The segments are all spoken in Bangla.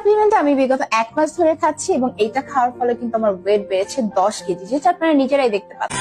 সাপ্লিমেন্ট আমি বিগত 1 মাস ধরে খাচ্ছি এবং এটা খাওয়ার ফলে কিন্তু আমার ওয়েট বেড়েছে 10 কেজি, যেটা আপনারা নিজেরাই দেখতে পাচ্ছেন।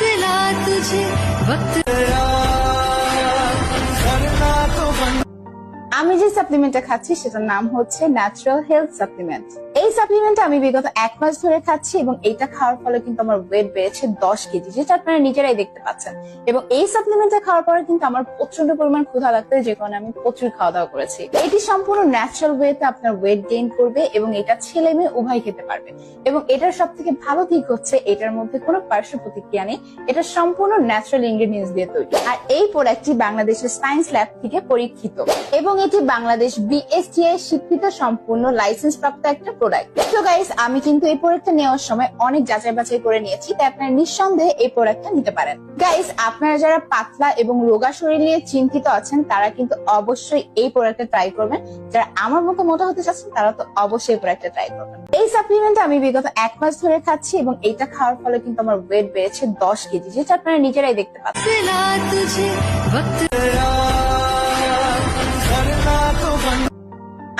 আমি যে সাপ্লিমেন্টটা খাচ্ছি সেটার নাম হচ্ছে ন্যাচারাল হেলথ সাপ্লিমেন্ট। এই সাপ্লিমেন্ট আমি বিগত 1 মাস ধরে খাচ্ছি এবং এটা খাওয়ার ফলে কিন্তু আমার ওয়েট বেড়েছে 10 কেজি, যেটা আপনারা নিজেরাই দেখতে পাচ্ছেন। এবং এই সাপ্লিমেন্টটা খাওয়ার পরে কিন্তু আমার প্রচন্ড পরিমাণ ক্ষুধা লাগতো, যে কারণে আমি প্রচুর খাওয়া দাওয়া করেছি। এটি সম্পূর্ণ ন্যাচারাল ওয়েতে আপনার ওয়েট গেইন করবে এবং এটা ছেলে মেয়ে উভয় খেতে পারবে। এবং এটার সব থেকে ভালো দিক হচ্ছে এটার মধ্যে কোনো পার্শ্ব প্রতিক্রিয়া নেই, এটা সম্পূর্ণ ন্যাচারাল ইনগ্রেডিয়েন্টস দিয়ে তৈরি। আর এই প্রোডাক্টটি বাংলাদেশের সায়েন্স ল্যাব থেকে পরীক্ষিত এবং এটি বাংলাদেশ বিএসটিআই স্বীকৃত সম্পূর্ণ লাইসেন্স প্রাপ্ত একটা প্রোডাক্ট। তো গাইস, আমি কিন্তু এই প্রোডাক্টটা নেওয়ার সময় অনেক যাচাই বাছাই করে নিয়েছি, তাই আপনারা নিঃসন্দেহে এই প্রোডাক্টটা নিতে পারেন। গাইস, আপনারা যারা পাতলা এবং রোগা শরীর নিয়ে চিন্তিত আছেন তারা কিন্তু অবশ্যই এই প্রোডাক্টটা ট্রাই করবেন। যারা আমার মতো মোটা হতে চাচ্ছেন তারা তো অবশ্যই এই প্রোডাক্টটা ট্রাই করবেন। এই সাপ্লিমেন্ট আমি বিগত 1 মাস ধরে খাচ্ছি এবং এটা খাওয়ার ফলে কিন্তু আমার ওয়েট বেড়েছে 10 কেজি, যেটা আপনারা নিজেরাই দেখতে পাচ্ছেন।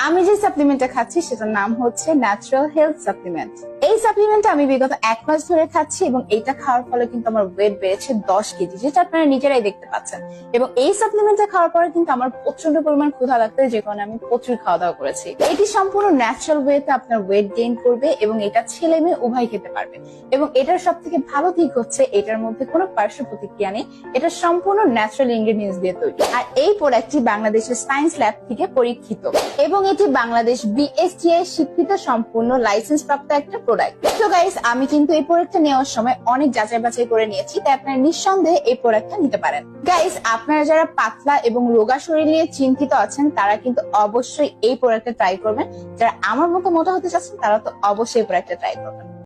আমি যে সাপ্লিমেন্টটা খাচ্ছি সেটার নাম হচ্ছে ন্যাচারাল হেলথ সাপ্লিমেন্ট। এই সাপ্লিমেন্ট আমি বিগত 1 মাস ধরে খাচ্ছি এবং এটা খাওয়ার ফলে কিন্তু আমার ওয়েট বেড়েছে 10 কেজি, যেটা আপনারা নিজেরাই দেখতে পাচ্ছেন। এবং এই সাপ্লিমেন্টটা খাওয়ার পরে কিন্তু আমার প্রচন্ড পরিমাণ ক্ষুধা লাগতো, যে কারণে আমি প্রচুর খাওয়া দাওয়া করেছি। এটি সম্পূর্ণ ন্যাচারাল ওয়েতে আপনার ওয়েট গেইন করবে এবং এটা ছেলে মেয়ে উভয় খেতে পারবে। এবং এটার সব থেকে ভালো দিক হচ্ছে এটার মধ্যে কোনো পার্শ্ব প্রতিক্রিয়া নেই, এটা সম্পূর্ণ ন্যাচারাল ইনগ্রেডিয়েন্টস দিয়ে তৈরি। আর এই প্রোডাক্টটি বাংলাদেশের সায়েন্স ল্যাব থেকে পরীক্ষিত এবং এটি বাংলাদেশ বিএসটিআই স্বীকৃত সম্পূর্ণ লাইসেন্স প্রাপ্ত একটা প্রোডাক্ট। তো গাইস, আমি কিন্তু এই প্রোডাক্টটা নেওয়ার সময় অনেক যাচাই বাছাই করে নিয়েছি, তাই আপনারা নিঃসন্দেহে এই প্রোডাক্টটা নিতে পারেন। গাইস, আপনারা যারা পাতলা এবং রোগা শরীর নিয়ে চিন্তিত আছেন তারা কিন্তু অবশ্যই এই প্রোডাক্টটা ট্রাই করবেন। যারা আমার মতো মোটা হতে চাচ্ছেন তারা তো অবশ্যই এই প্রোডাক্টটা ট্রাই করবেন।